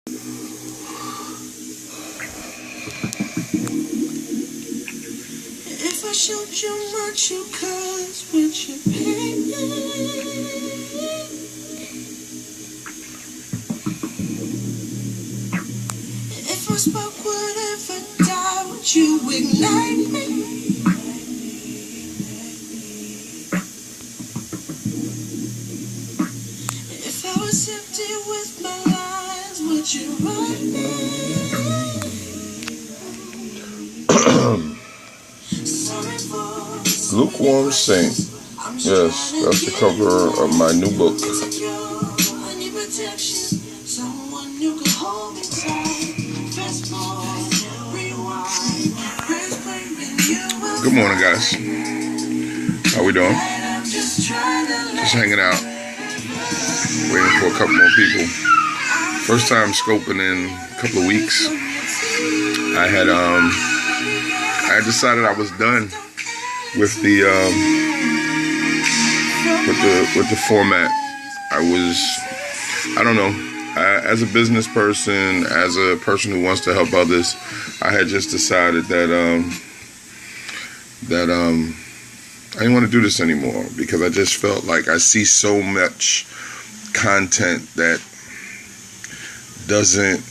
If I showed you much you cause with your pain, if I spoke, would if I die, would you ignite me? If I was empty with my lies, would you write me? Lukewarm Saint. Yes, that's the cover of my new book. Good morning, guys. How we doing? Just hanging out. Waiting for a couple more people. First time scoping in a couple of weeks. I had decided I was done with the format. I don't know. As a business person, as a person who wants to help others, I had just decided that I didn't want to do this anymore, because I just felt like I see so much content that doesn't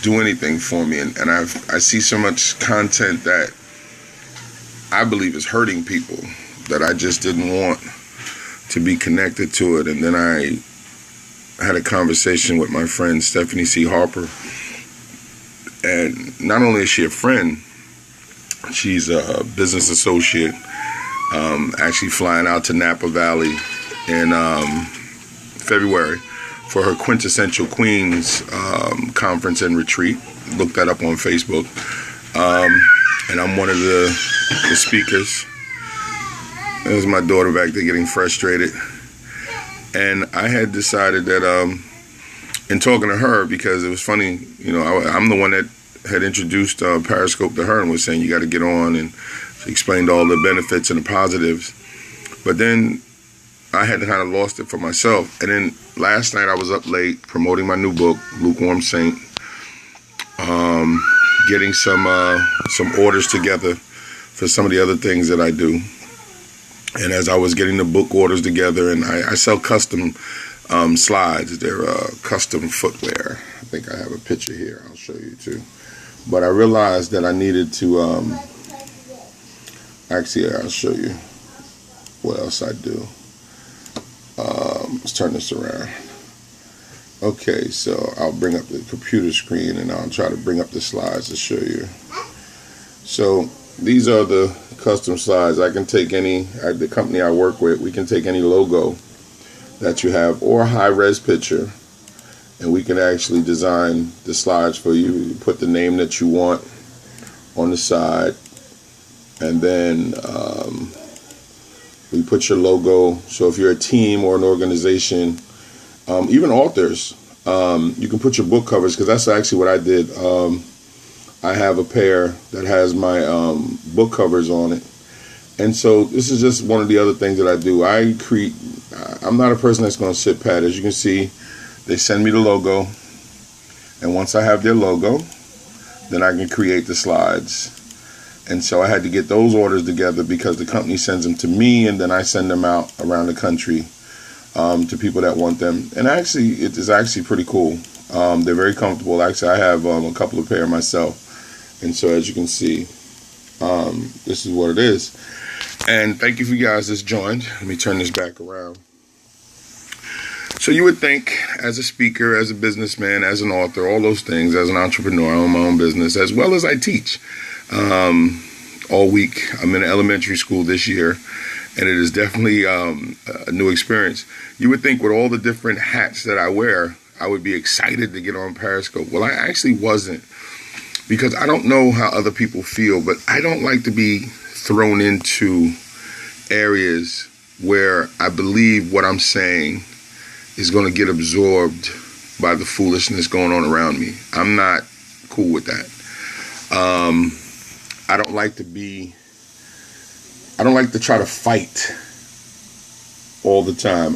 do anything for me, and I see so much content that I believe is hurting people, that I just didn't want to be connected to it. And then I had a conversation with my friend Stephanie C. Harper, and not only is she a friend, she's a business associate, actually flying out to Napa Valley in February for her Quintessential Queens conference and retreat. Look that up on Facebook. And I'm one of the speakers. There's my daughter back there getting frustrated. And I had decided that, in talking to her, because it was funny, I'm the one that had introduced Periscope to her and was saying, you got to get on, and she explained all the benefits and the positives. But then I had kind of lost it for myself. And then last night I was up late promoting my new book, Lukewarm Saint, getting some orders together for some of the other things that I do. And as I was getting the book orders together, and I sell custom slides. They're custom footwear. I think I have a picture here. I'll show you too. But I realized that I needed to, actually I'll show you what else I do. Let's turn this around. Okay, so I'll bring up the computer screen and I'll try to bring up the slides to show you. So these are the custom slides. I can take the company I work with, we can take any logo that you have or a high-res picture, and we can actually design the slides for you. You put the name that you want on the side, and then we put your logo. So if you're a team or an organization, even authors, you can put your book covers, because that's actually what I did. I have a pair that has my book covers on it. And so this is just one of the other things that I do. I'm not a person that's going to sit pat. As you can see, they send me the logo, and once I have their logo, then I can create the slides. And so I had to get those orders together, because the company sends them to me, and then I send them out around the country to people that want them. And actually, it is actually pretty cool. They're very comfortable. Actually, I have a couple of pair myself. And so as you can see, this is what it is. And thank you for you guys that's joined. Let me turn this back around. So you would think, as a speaker, as a businessman, as an author, all those things, as an entrepreneur, I own my own business, as well as I teach all week. I'm in elementary school this year, and it is definitely a new experience. You would think with all the different hats that I wear, I would be excited to get on Periscope. Well, I actually wasn't, because I don't know how other people feel, but I don't like to be thrown into areas where I believe what I'm saying is going to get absorbed by the foolishness going on around me. I'm not cool with that. I don't like to try to fight all the time.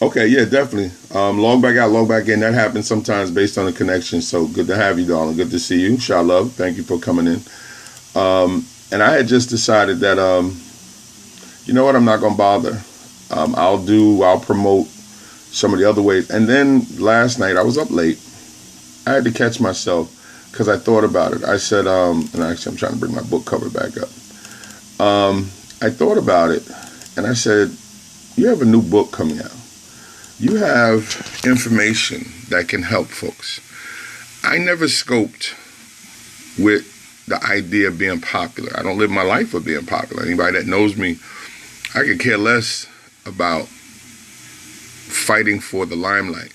Okay, yeah, definitely. Log back out, log back in. That happens sometimes based on the connection. So good to have you, darling. Good to see you. Sha love. Thank you for coming in. And I had just decided that, you know what, I'm not going to bother. I'll promote some of the other ways. And then last night, I was up late. I had to catch myself because I thought about it. I said, and actually I'm trying to bring my book cover back up. I thought about it and I said, you have a new book coming out. You have information that can help folks. I never scoped with the idea of being popular. I don't live my life of being popular. Anybody that knows me, I could care less about fighting for the limelight.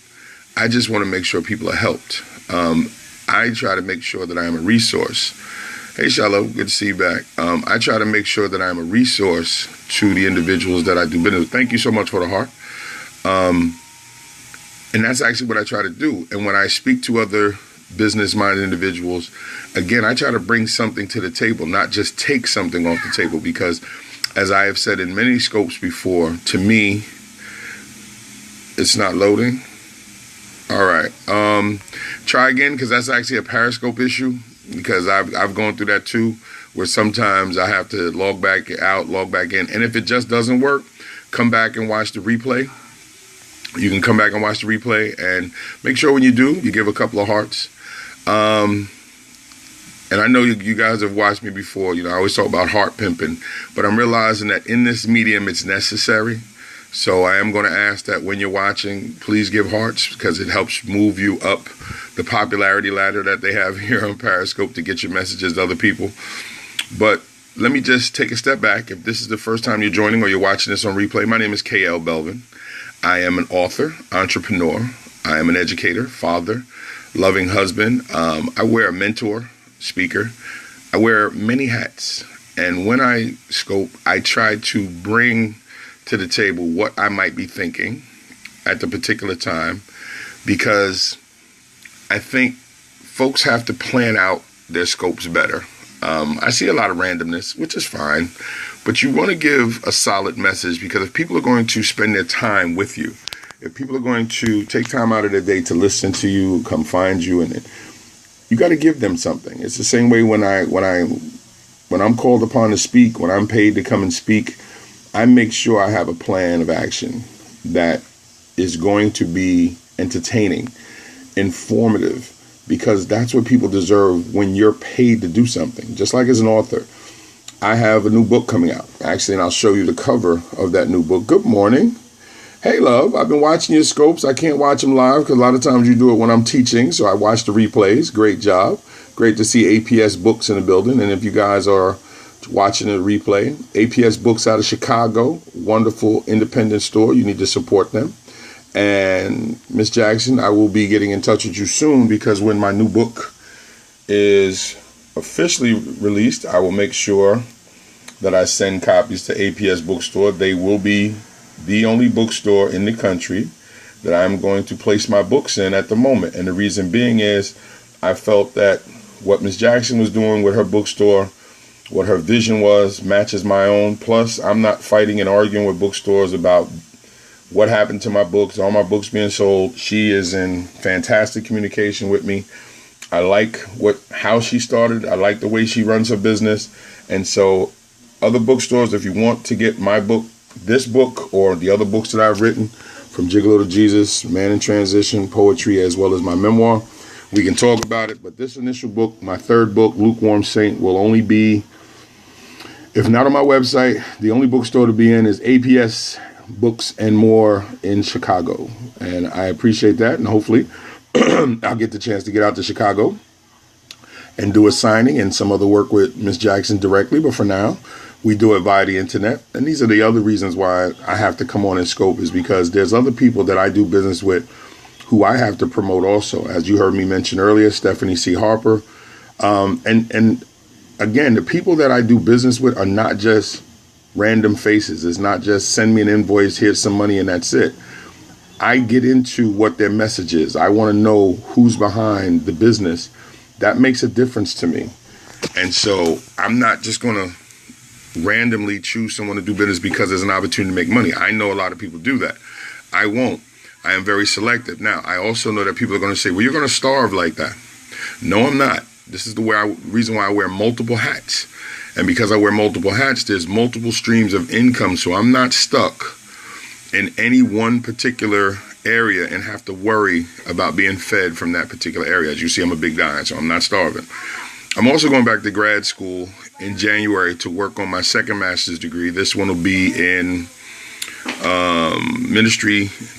I just want to make sure people are helped. I try to make sure that I am a resource. Hey, Shiloh, good to see you back. I try to make sure that I am a resource to the individuals that I do business with. Thank you so much for the heart. And that's actually what I try to do. And when I speak to other business-minded individuals, again, I try to bring something to the table, not just take something off the table, because as I have said in many scopes before, to me, it's not loading. All right. Try again, because that's actually a Periscope issue, because I've gone through that too, where sometimes I have to log back out, log back in. And if it just doesn't work, come back and watch the replay. You can come back and watch the replay, and make sure when you do, you give a couple of hearts. And I know you guys have watched me before. You know, I always talk about heart pimping, but I'm realizing that in this medium, it's necessary. So I am going to ask that when you're watching, please give hearts, because it helps move you up the popularity ladder that they have here on Periscope to get your messages to other people. But let me just take a step back. If this is the first time you're joining or you're watching this on replay, my name is KL Belvin. I am an author, entrepreneur. I am an educator, father, loving husband. I wear a mentor, speaker. I wear many hats. And when I scope, I try to bring to the table what I might be thinking at the particular time, because I think folks have to plan out their scopes better. I see a lot of randomness, which is fine, but you want to give a solid message, because if people are going to spend their time with you, if people are going to take time out of their day to listen to you, come find you, and you got to give them something. It's the same way when I'm called upon to speak, when I'm paid to come and speak, I make sure I have a plan of action that is going to be entertaining, informative, because that's what people deserve when you're paid to do something. Just like as an author, I have a new book coming out, actually, and I'll show you the cover of that new book. Good morning. Hey, love, I've been watching your scopes. I can't watch them live because a lot of times you do it when I'm teaching, so I watch the replays. Great job. Great to see APS Books in the building. And if you guys are watching the replay, APS Books out of Chicago, wonderful independent store. You need to support them. And Miss Jackson, I will be getting in touch with you soon, because when my new book is officially released, I will make sure that I send copies to APS Bookstore. They will be the only bookstore in the country that I'm going to place my books in at the moment. And the reason being is I felt that what Miss Jackson was doing with her bookstore, what her vision was, matches my own. Plus, I'm not fighting and arguing with bookstores about what happened to my books, all my books being sold. She is in fantastic communication with me. I like how she started. I like the way she runs her business. And so other bookstores, if you want to get my book, this book, or the other books that I've written, from Gigolo to Jesus, Man in Transition, poetry, as well as my memoir, we can talk about it. But this initial book, my third book, Lukewarm Saint, will only be, if not on my website, the only bookstore to be in is APS Books and More in Chicago. And I appreciate that. And hopefully I'll get the chance to get out to Chicago and do a signing and some other work with Miss Jackson directly. But for now, we do it via the internet. And these are the other reasons why I have to come on and scope, is because there's other people that I do business with who I have to promote also. As you heard me mention earlier, Stephanie C. Harper. And again, the people that I do business with are not just random faces. It's not just send me an invoice, here's some money, and that's it. I get into what their message is. I want to know who's behind the business. That makes a difference to me. And so I'm not just going to randomly choose someone to do business because there's an opportunity to make money. I know a lot of people do that. I won't. I am very selective. Now, I also know that people are going to say, well, you're going to starve like that. No, I'm not. This is the reason why I wear multiple hats. And because I wear multiple hats, there's multiple streams of income. So I'm not stuck in any one particular area and have to worry about being fed from that particular area. As you see, I'm a big guy, so I'm not starving. I'm also going back to grad school in January to work on my second master's degree. This one will be in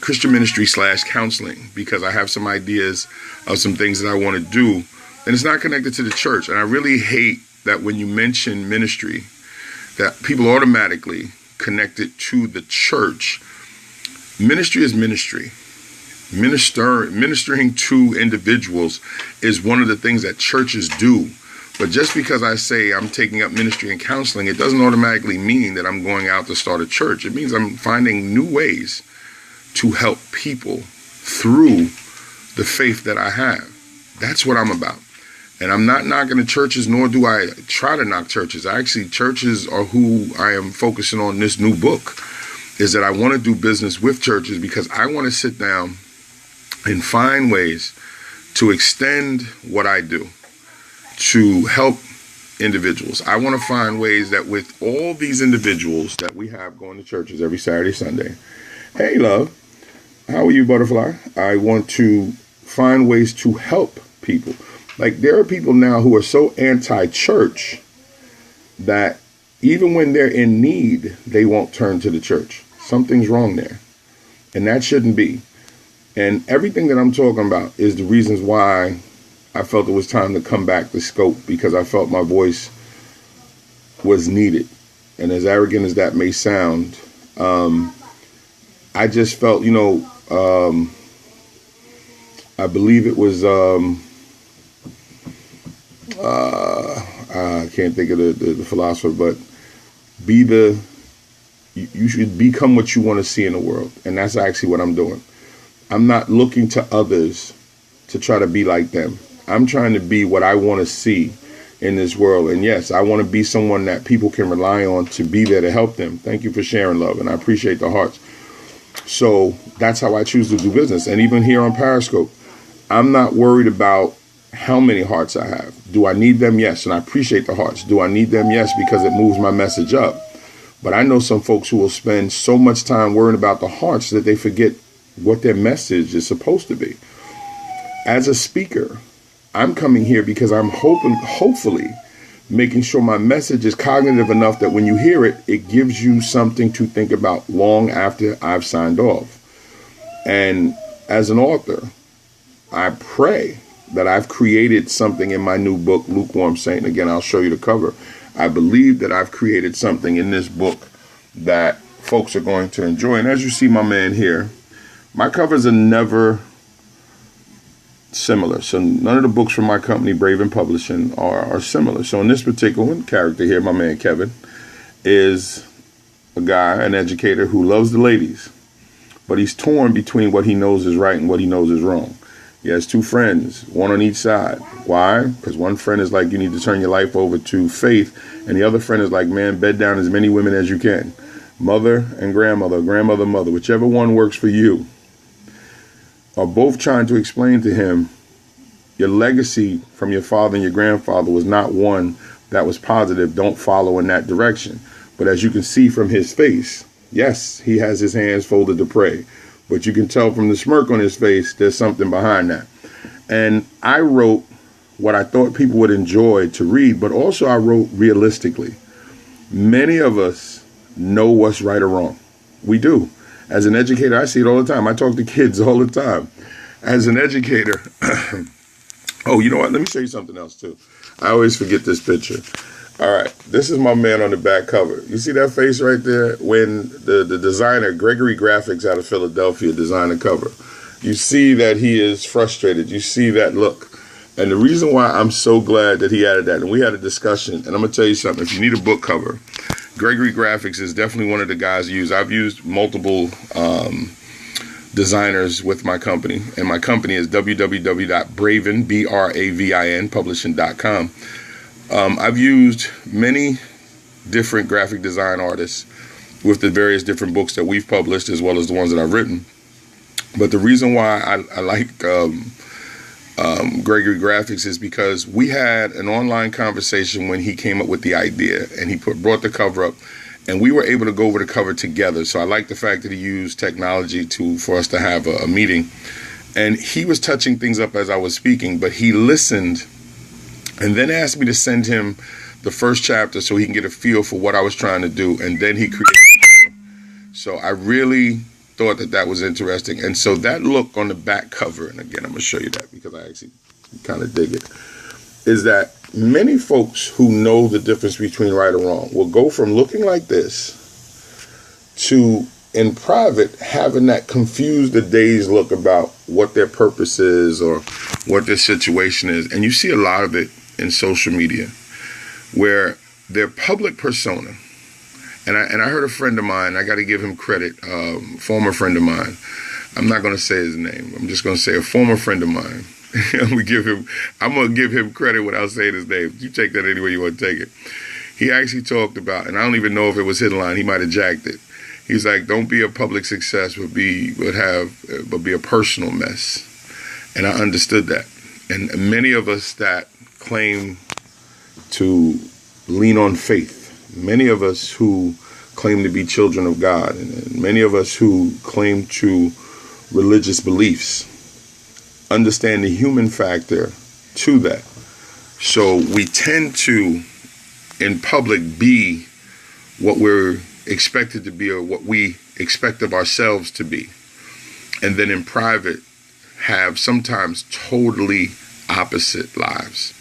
Christian ministry / counseling, because I have some ideas of some things that I want to do, and it's not connected to the church. And I really hate that when you mention ministry, that people automatically connect it to the church. Ministry is ministry. Ministering to individuals is one of the things that churches do. But just because I say I'm taking up ministry and counseling, it doesn't automatically mean that I'm going out to start a church. It means I'm finding new ways to help people through the faith that I have. That's what I'm about. And I'm not knocking the churches, nor do I try to knock churches. Actually, churches are who I am focusing on in this new book, is that I want to do business with churches because I want to sit down and find ways to extend what I do to help individuals. I want to find ways that with all these individuals that we have going to churches every Saturday, Sunday. Hey, love, how are you, butterfly? I want to find ways to help people. Like, there are people now who are so anti-church that even when they're in need, they won't turn to the church. Something's wrong there. And that shouldn't be. And everything that I'm talking about is the reasons why I felt it was time to come back to Scope, because I felt my voice was needed. And as arrogant as that may sound, I just felt, I believe it was, I can't think of the philosopher, but you should become what you want to see in the world. And that's actually what I'm doing. I'm not looking to others to try to be like them. I'm trying to be what I want to see in this world. And yes, I want to be someone that people can rely on to be there to help them. Thank you for sharing, love. And I appreciate the hearts. So that's how I choose to do business. And even here on Periscope, I'm not worried about how many hearts I have. Do I need them? Yes. And I appreciate the hearts. Do I need them? Yes, because it moves my message up. But I know some folks who will spend so much time worrying about the hearts that they forget what their message is supposed to be. As a speaker, I'm coming here because I'm hopefully making sure my message is cognitive enough that when you hear it, it gives you something to think about long after I've signed off. And as an author, I pray that I've created something in my new book, Lukewarm Saint. Again, I'll show you the cover. I believe that I've created something in this book that folks are going to enjoy. And as you see my man here, my covers are never similar. So none of the books from my company, Belvin Publishing, are similar. So in this particular one, character here, my man Kevin, is a guy, an educator who loves the ladies, but he's torn between what he knows is right and what he knows is wrong. He has two friends, one on each side. Why? Because one friend is like, you need to turn your life over to faith. And the other friend is like, man, bed down as many women as you can. Mother and grandmother, grandmother, mother, whichever one works for you, are both trying to explain to him your legacy from your father and your grandfather was not one that was positive. Don't follow in that direction. But as you can see from his face, yes, he has his hands folded to pray. But you can tell from the smirk on his face, there's something behind that. And I wrote what I thought people would enjoy to read, but also I wrote realistically. Many of us know what's right or wrong. We do. As an educator, I see it all the time. I talk to kids all the time. As an educator, oh, you know what? Let me show you something else too. I always forget this picture. All right, this is my man on the back cover. You see that face right there? When the designer, Gregory Graphics out of Philadelphia, designed the cover, you see that he is frustrated. You see that look. And the reason why I'm so glad that he added that, and we had a discussion, and I'm going to tell you something. If you need a book cover, Gregory Graphics is definitely one of the guys I use. I've used multiple designers with my company, and my company is www.bravin, BRAVIN, publishing.com. I've used many different graphic design artists with the various different books that we've published, as well as the ones that I've written. But the reason why I like Gregory Graphics is because we had an online conversation when he came up with the idea, and he brought the cover up, and we were able to go over the cover together. So I like the fact that he used technology for us to have a meeting. And he was touching things up as I was speaking, but he listened and then asked me to send him the first chapter so he can get a feel for what I was trying to do. And then he created. So I really thought that was interesting. And so that look on the back cover, and again, I'm going to show you that because I actually kind of dig it, is that many folks who know the difference between right or wrong will go from looking like this to, in private, having that confused, the dazed look about what their purpose is or what their situation is. And you see a lot of it in social media where their public persona, and I heard a friend of mine, I got to give him credit, former friend of mine. I'm not going to say his name. I'm just going to say a former friend of mine. I'm going to give him credit without saying his name. You take that any way you want to take it. He actually talked about, and I don't even know if it was his line, he might have jacked it. He's like, don't be a public success, but be a personal mess. And I understood that. And many of us that claim to lean on faith, many of us who claim to be children of God, and many of us who claim to religious beliefs, understand the human factor to that. So we tend to, in public, be what we're expected to be or what we expect of ourselves to be. And then in private, have sometimes totally opposite lives.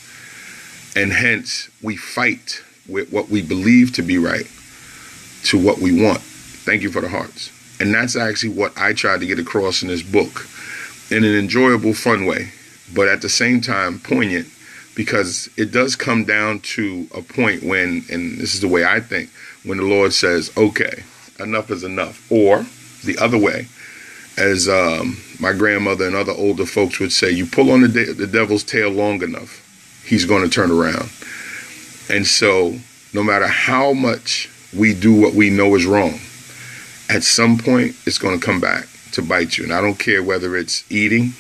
And hence, we fight with what we believe to be right to what we want. Thank you for the hearts. And that's actually what I tried to get across in this book in an enjoyable, fun way, but at the same time poignant, because it does come down to a point when, and this is the way I think, when the Lord says, okay, enough is enough. Or the other way, as my grandmother and other older folks would say, you pull on the devil's tail long enough, he's going to turn around. And so no matter how much we do what we know is wrong, at some point it's going to come back to bite you. And I don't care whether it's eating,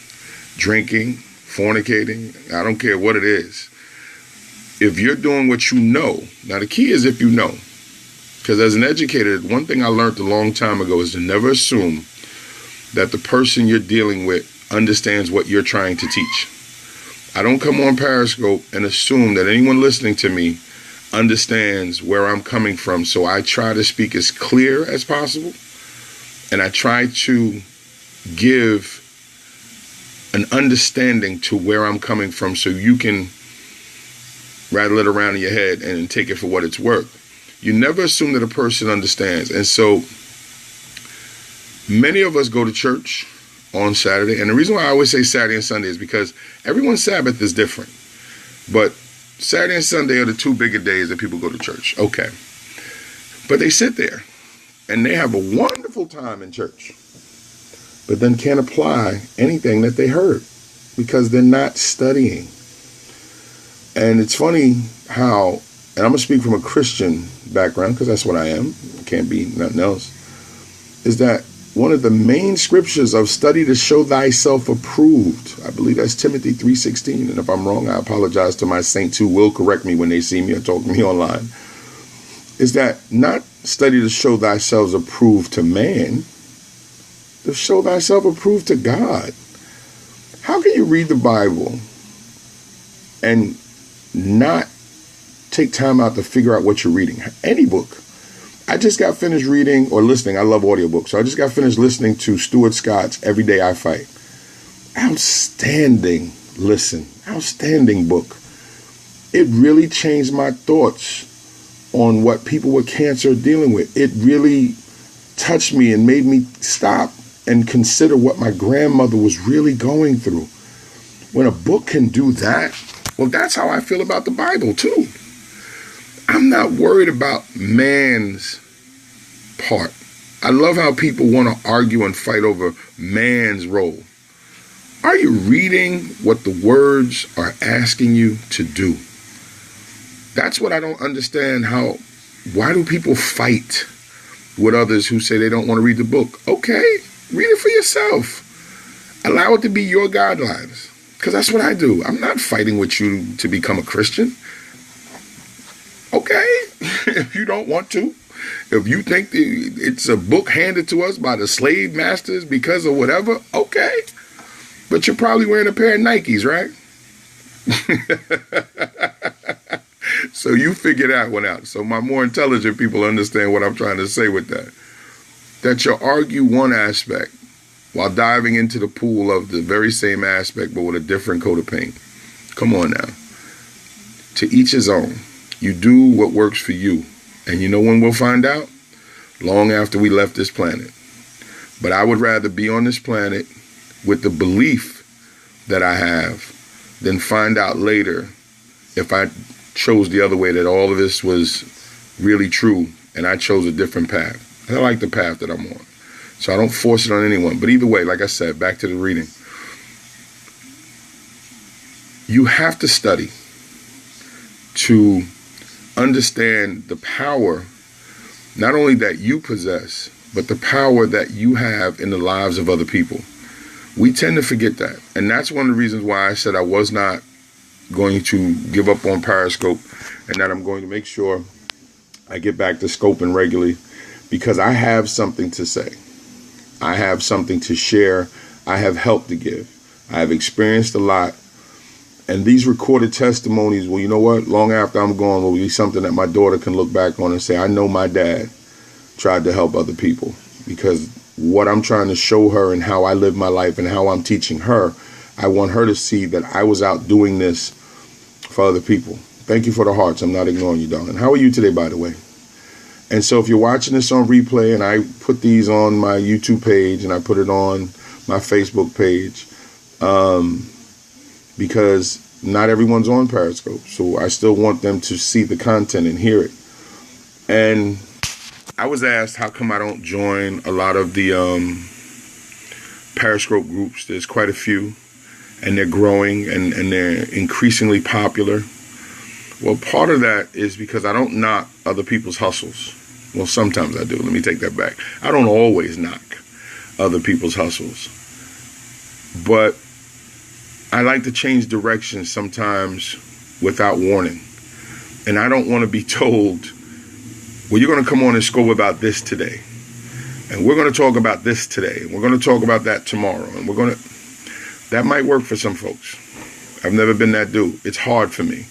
drinking, fornicating, I don't care what it is. If you're doing what you know, now the key is if you know. Because as an educator, one thing I learned a long time ago is to never assume that the person you're dealing with understands what you're trying to teach. I don't come on Periscope and assume that anyone listening to me understands where I'm coming from. So I try to speak as clear as possible. And I try to give an understanding to where I'm coming from so you can rattle it around in your head and take it for what it's worth. You never assume that a person understands. And so many of us go to church on Saturday. And the reason why I always say Saturday and Sunday is because everyone's Sabbath is different. But Saturday and Sunday are the two bigger days that people go to church. Okay. But they sit there and they have a wonderful time in church, but then can't apply anything that they heard because they're not studying. And it's funny how, and I'm going to speak from a Christian background because that's what I am, can't be nothing else, is that one of the main scriptures of study to show thyself approved, I believe that's Timothy 3:16, and if I'm wrong, I apologize to my saints who will correct me when they see me or talk to me online, is that not study to show thyself approved to man, to show thyself approved to God. How can you read the Bible and not take time out to figure out what you're reading? Any book. I just got finished reading or listening. I love audiobooks. So I just got finished listening to Stuart Scott's Every Day I Fight. Outstanding listen. Outstanding book. It really changed my thoughts on what people with cancer are dealing with. It really touched me and made me stop and consider what my grandmother was really going through. When a book can do that, well, that's how I feel about the Bible too. I'm not worried about man's part. I love how people want to argue and fight over man's role. Are you reading what the words are asking you to do? That's what I don't understand. Why do people fight with others who say they don't want to read the book? Okay, read it for yourself. Allow it to be your guidelines, because that's what I do. I'm not fighting with you to become a Christian. Okay, if you don't want to, if you think it's a book handed to us by the slave masters because of whatever, okay. But you're probably wearing a pair of Nikes, right? So you figure that one out. So my more intelligent people understand what I'm trying to say with that. That you'll argue one aspect while diving into the pool of the very same aspect but with a different coat of paint. Come on now. To each his own. You do what works for you. And you know when we'll find out? Long after we left this planet. But I would rather be on this planet with the belief that I have than find out later if I chose the other way, that all of this was really true and I chose a different path. I like the path that I'm on. So I don't force it on anyone. But either way, like I said, back to the reading. You have to study to understand the power, not only that you possess, but the power that you have in the lives of other people. We tend to forget that. And that's one of the reasons why I said I was not going to give up on Periscope, and that I'm going to make sure I get back to scoping regularly, because I have something to say. I have something to share. I have help to give. I have experienced a lot. And these recorded testimonies, well, you know what? Long after I'm gone, will be something that my daughter can look back on and say, I know my dad tried to help other people, because what I'm trying to show her and how I live my life and how I'm teaching her, I want her to see that I was out doing this for other people. Thank you for the hearts. I'm not ignoring you, darling. How are you today, by the way? And so if you're watching this on replay, and I put these on my YouTube page and I put it on my Facebook page, because not everyone's on Periscope. So I still want them to see the content and hear it. And I was asked how come I don't join a lot of the Periscope groups. There's quite a few, and they're growing and they're increasingly popular. Well, part of that is because I don't knock other people's hustles. Well, sometimes I do. Let me take that back. I don't always knock other people's hustles. But I like to change directions sometimes without warning. And I don't want to be told, well, you're going to come on and scope about this today. And we're going to talk about this today. And we're going to talk about that tomorrow. And we're going to... That might work for some folks. I've never been that dude. It's hard for me.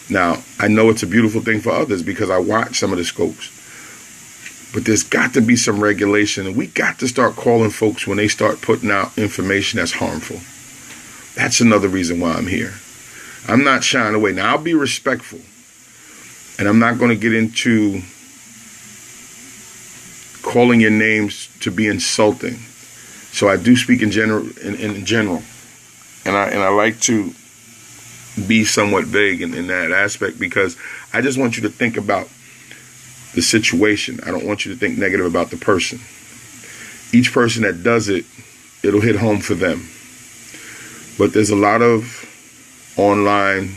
Now, I know it's a beautiful thing for others because I watch some of the scopes. But there's got to be some regulation. And we got to start calling folks when they start putting out information that's harmful. That's another reason why I'm here. I'm not shying away. Now, I'll be respectful. And I'm not going to get into calling your names to be insulting. So I do speak in general. And I like to be somewhat vague in that aspect, because I just want you to think about the situation. I don't want you to think negative about the person. Each person that does it, it'll hit home for them. But there's a lot of online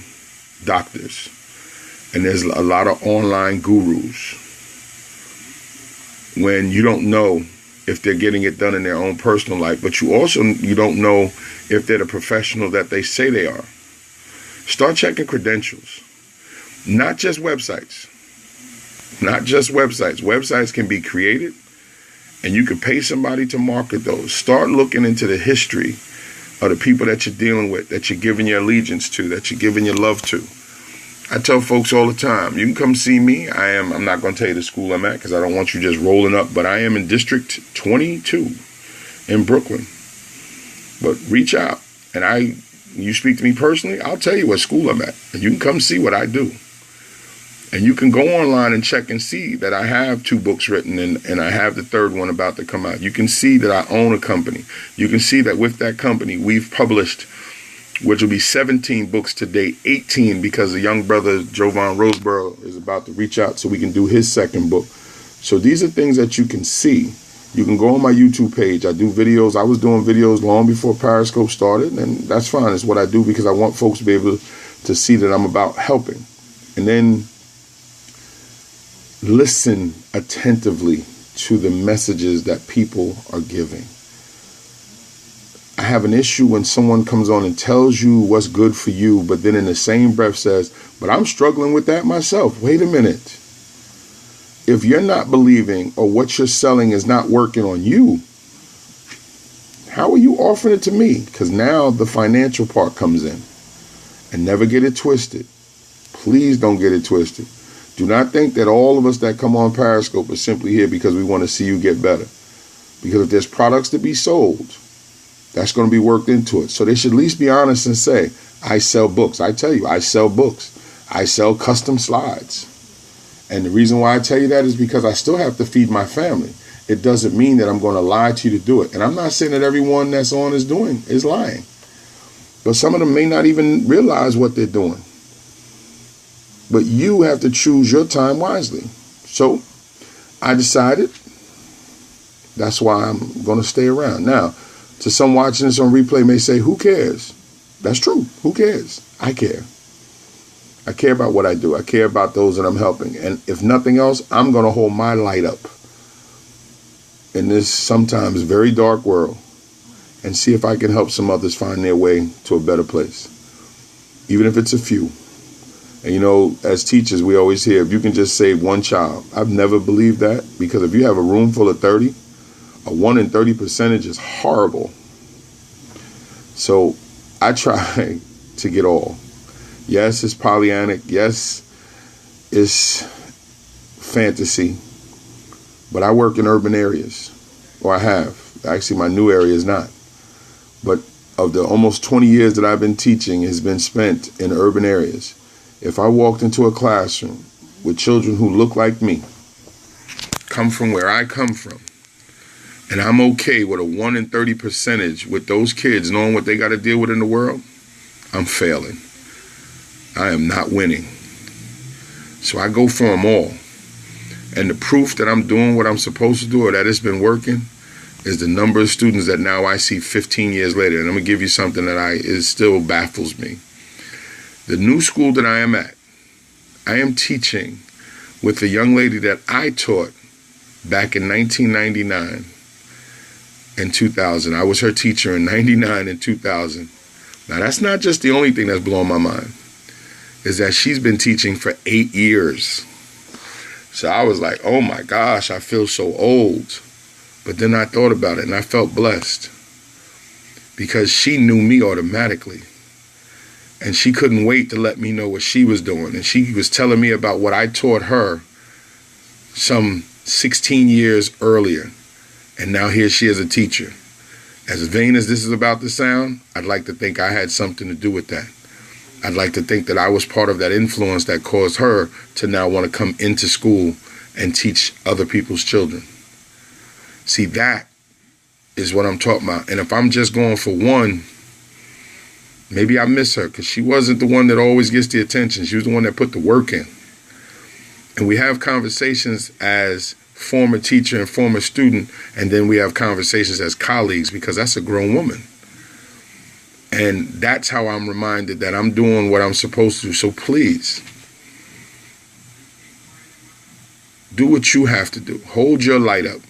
doctors, and there's a lot of online gurus. When you don't know if they're getting it done in their own personal life, but you don't know if they're the professional that they say they are. Start checking credentials. Not just websites. Not just websites. Websites can be created, and you can pay somebody to market those. Start looking into the history of the people that you're dealing with, that you're giving your allegiance to, that you're giving your love to. I tell folks all the time, you can come see me. I'm not going to tell you the school I'm at, because I don't want you just rolling up, but I am in District 22 in Brooklyn. But reach out, and you speak to me personally, I'll tell you what school I'm at, and you can come see what I do. And you can go online and check and see that I have 2 books written, and I have the 3rd one about to come out. You can see that I own a company. You can see that with that company, we've published, which will be 17 books to date, 18 because the young brother, Jovan Roseborough, is about to reach out so we can do his 2nd book. So these are things that you can see. You can go on my YouTube page. I do videos. I was doing videos long before Periscope started, and that's fine. It's what I do because I want folks to be able to see that I'm about helping. And then listen attentively to the messages that people are giving. I have an issue when someone comes on and tells you what's good for you, but then in the same breath says, but I'm struggling with that myself. Wait a minute. If you're not believing or what you're selling is not working on you, how are you offering it to me? Because now the financial part comes in. And never get it twisted. Please don't get it twisted. Do not think that all of us that come on Periscope are simply here because we want to see you get better. Because if there's products to be sold, that's going to be worked into it. So they should at least be honest and say, I sell books. I tell you, I sell books. I sell custom slides. And the reason why I tell you that is because I still have to feed my family. It doesn't mean that I'm going to lie to you to do it. And I'm not saying that everyone that's on is lying. But some of them may not even realize what they're doing. But you have to choose your time wisely. So I decided that's why I'm going to stay around. Now, to some watching this on replay may say, who cares? That's true. Who cares? I care. I care about what I do. I care about those that I'm helping. And if nothing else, I'm going to hold my light up in this sometimes very dark world and see if I can help some others find their way to a better place, even if it's a few. And you know, as teachers, we always hear, if you can just save one child. I've never believed that, because if you have a room full of 30, a 1 in 30 percentage is horrible. So I try to get all. Yes, it's Pollyannic. Yes, it's fantasy. But I work in urban areas, or I have. Actually, my new area is not. But of the almost 20 years that I've been teaching has been spent in urban areas. If I walked into a classroom with children who look like me, come from where I come from, and I'm okay with a 1 in 30 percentage with those kids knowing what they got to deal with in the world, I'm failing. I am not winning. So I go for them all. And the proof that I'm doing what I'm supposed to do, or that it's been working, is the number of students that now I see 15 years later. And I'm going to give you something that it still baffles me. The new school that I am at, I am teaching with a young lady that I taught back in 1999 and 2000. I was her teacher in 99 and 2000. Now, that's not just the only thing that's blowing my mind, is that she's been teaching for 8 years. So I was like, oh my gosh, I feel so old. But then I thought about it and I felt blessed, because she knew me automatically. And she couldn't wait to let me know what she was doing. And she was telling me about what I taught her some 16 years earlier. And now here she is, a teacher. As vain as this is about to sound, I'd like to think I had something to do with that. I'd like to think that I was part of that influence that caused her to now want to come into school and teach other people's children. See, that is what I'm talking about. And if I'm just going for one, maybe I miss her, because she wasn't the one that always gets the attention. She was the one that put the work in. And we have conversations as former teacher and former student, and then we have conversations as colleagues, because that's a grown woman. And that's how I'm reminded that I'm doing what I'm supposed to do. So please, do what you have to do. Hold your light up.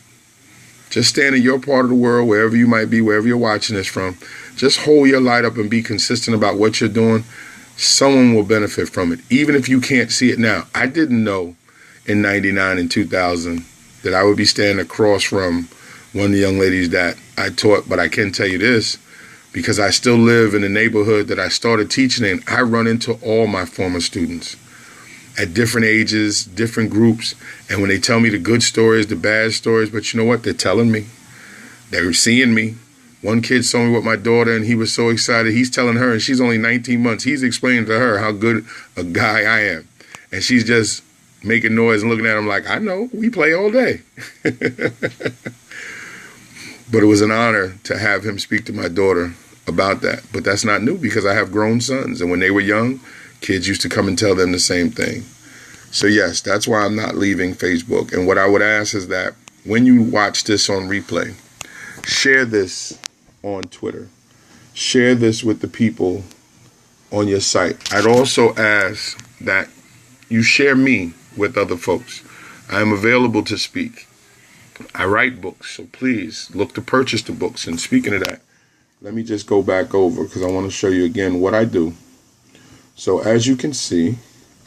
Just stand in your part of the world, wherever you might be, wherever you're watching this from. Just hold your light up and be consistent about what you're doing. Someone will benefit from it, even if you can't see it now. I didn't know in 99 and 2000 that I would be standing across from one of the young ladies that I taught, but I can tell you this, because I still live in the neighborhood that I started teaching in. I run into all my former students at different ages, different groups, and when they tell me the good stories, the bad stories, but you know what? They're telling me. They're seeing me. One kid saw me with my daughter, and he was so excited. He's telling her, and she's only 19 months. He's explaining to her how good a guy I am. And she's just making noise and looking at him like, I know, we play all day. But it was an honor to have him speak to my daughter about that. But that's not new, because I have grown sons. And when they were young, kids used to come and tell them the same thing. So yes, that's why I'm not leaving Facebook. And what I would ask is that when you watch this on replay, share this on Twitter. Share this with the people on your site. I'd also ask that you share me with other folks. I am available to speak. I write books, so please look to purchase the books. And speaking of that, let me just go back over because I want to show you again what I do. So as you can see,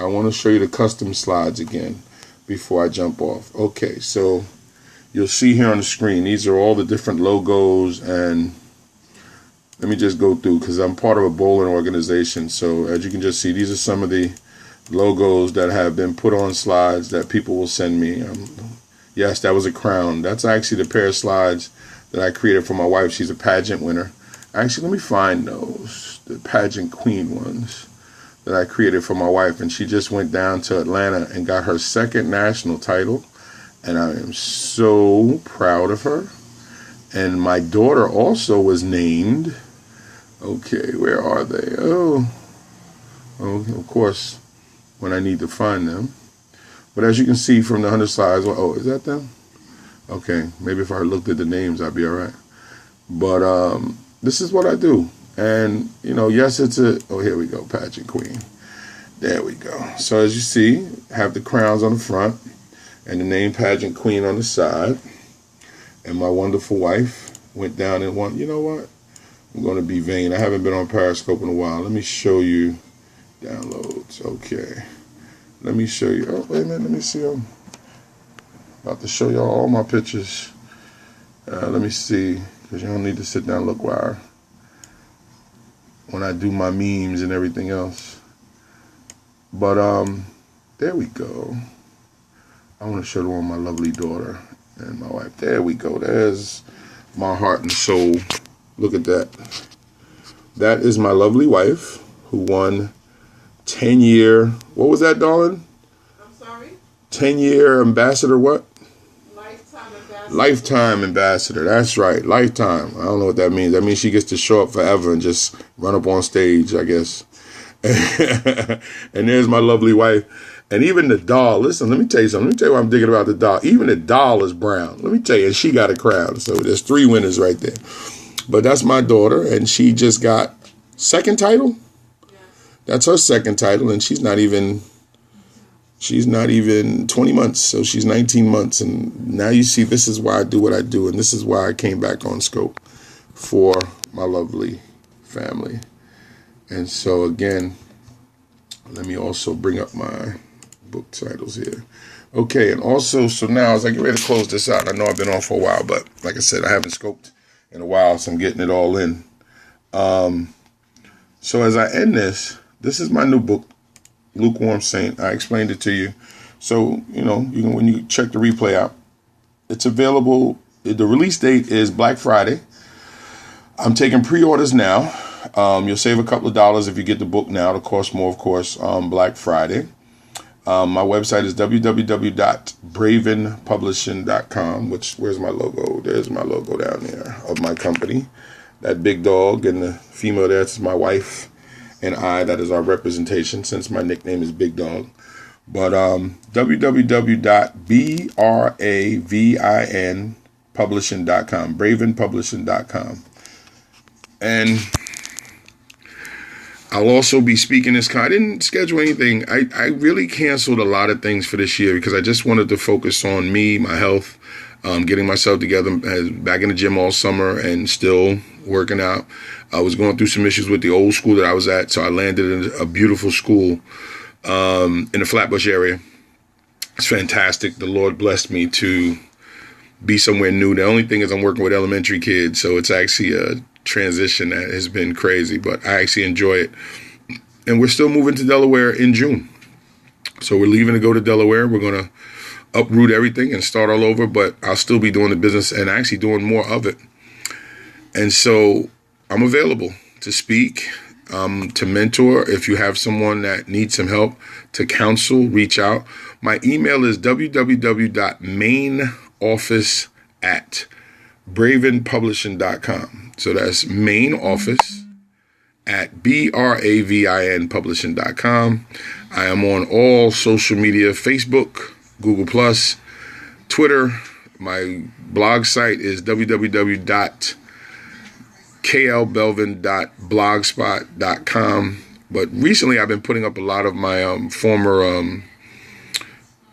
I want to show you the custom slides again before I jump off. Okay, so you'll see here on the screen, these are all the different logos, and let me just go through because I'm part of a bowling organization. So as you can just see, these are some of the logos that have been put on slides that people will send me. Yes, that was a crown. That's actually the pair of slides that I created for my wife. She's a pageant winner. Actually, let me find those, the pageant queen ones that I created for my wife. And she just went down to Atlanta and got her second national title. And I am so proud of her. And my daughter also was named. Okay, where are they? Oh, of course, when I need to find them. But as you can see from the 100 slides, oh, is that them? Okay, maybe if I looked at the names, I'd be all right. But this is what I do. And, you know, yes, it's oh, here we go, pageant queen. There we go. So as you see, have the crowns on the front and the name pageant queen on the side. And my wonderful wife went down and won. You know what? I'm going to be vain. I haven't been on Periscope in a while. Let me show you downloads. Okay. Let me show you. Oh, wait a minute. Let me see. I'm about to show y'all all my pictures. Let me see. Because you don't need to sit down and look when I do my memes and everything else. But there we go. I want to show them my lovely daughter and my wife. There we go. There's my heart and soul. Look at that. That is my lovely wife who won 10-year. What was that, darling? I'm sorry? 10-year ambassador what? Lifetime ambassador. Lifetime ambassador. That's right. Lifetime. I don't know what that means. That means she gets to show up forever and just run up on stage, I guess. And there's my lovely wife. And even the doll, listen, let me tell you something. Let me tell you what I'm thinking about the doll. Even the doll is brown. Let me tell you, and she got a crown. So there's 3 winners right there. But that's my daughter, and she just got second title. Yes. That's her second title, and she's not even 20 months. So she's 19 months. And now you see, this is why I do what I do, and this is why I came back on Scope for my lovely family. And so again, let me also bring up my book titles here. Okay, and also, so now as I get ready to close this out, I know I've been on for a while, but like I said, I haven't scoped in a while, so I'm getting it all in. So as I end this is my new book, Lukewarm Saint. I explained it to you. So, you know, you can, when you check the replay out, it's available. The release date is Black Friday. I'm taking pre-orders now. You'll save a couple of dollars if you get the book now. It'll cost more, of course, Black Friday. My website is www.bravenpublishing.com, where's my logo? There's my logo down there of my company. That big dog and the female there, that's my wife and I. That is our representation since my nickname is Big Dog. But www.bravinpublishing.com, bravenpublishing.com. And I'll also be speaking this. I didn't schedule anything. I really canceled a lot of things for this year because I just wanted to focus on me, my health, getting myself together, back in the gym all summer and still working out. I was going through some issues with the old school that I was at, so I landed in a beautiful school in the Flatbush area. It's fantastic. The Lord blessed me to be somewhere new. The only thing is I'm working with elementary kids, so it's actually a transition that has been crazy, but I actually enjoy it. And we're still moving to Delaware in June. So we're leaving to go to Delaware. We're going to uproot everything and start all over, but I'll still be doing the business and actually doing more of it. And so I'm available to speak, to mentor. If you have someone that needs some help, to counsel, reach out. My email is www.mainoffice@bravenpublishing.com. So that's main office at bravinpublishing.com. I am on all social media, Facebook, Google+, Twitter. My blog site is www.klbelvin.blogspot.com. But recently I've been putting up a lot of my former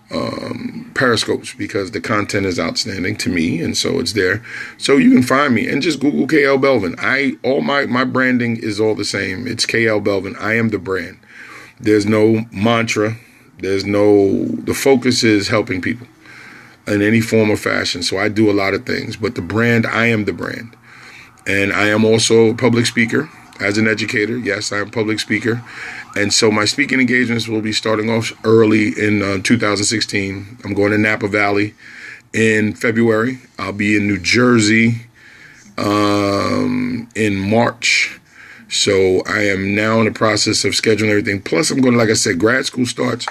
Periscopes, because the content is outstanding to me, and so it's there. So you can find me and just Google KL Belvin. All my branding is all the same. It's KL Belvin. I am the brand. There's no mantra. The focus is helping people in any form or fashion. So I do a lot of things, but the brand, I am the brand. And I am also a public speaker as an educator. Yes, I am a public speaker. And so my speaking engagements will be starting off early in 2016. I'm going to Napa Valley in February. I'll be in New Jersey in March. So I am now in the process of scheduling everything. Plus, I'm going to, like I said, grad school starts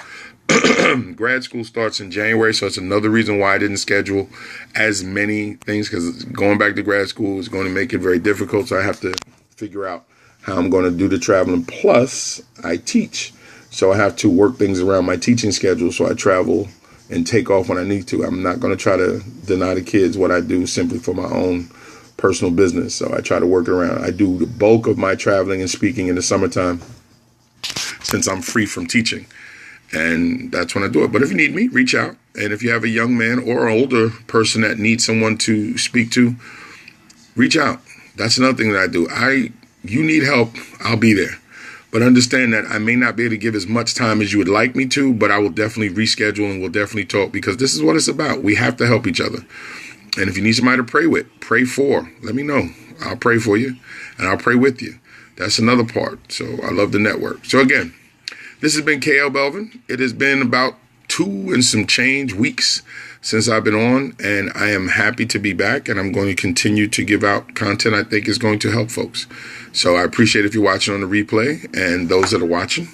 in January. So it's another reason why I didn't schedule as many things, because going back to grad school is going to make it very difficult. So I have to figure out how I'm going to do the traveling. Plus, I teach. So I have to work things around my teaching schedule. So I travel and take off when I need to. I'm not going to try to deny the kids what I do simply for my own personal business. So I try to work it around. I do the bulk of my traveling and speaking in the summertime since I'm free from teaching. And that's when I do it. But if you need me, reach out. And if you have a young man or an older person that needs someone to speak to, reach out. That's another thing that I do. You need help, I'll be there. But understand that I may not be able to give as much time as you would like me to, but I will definitely reschedule and we'll definitely talk, because this is what it's about. We have to help each other. And if you need somebody to pray with, pray for, let me know. I'll pray for you and I'll pray with you. That's another part. So I love the network. So again, this has been KL Belvin. It has been about 2 and some change weeks since I've been on, and I am happy to be back, and I'm going to continue to give out content I think is going to help folks. So I appreciate if you're watching on the replay, and those that are watching,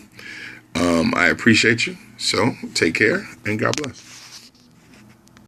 I appreciate you. So take care and God bless.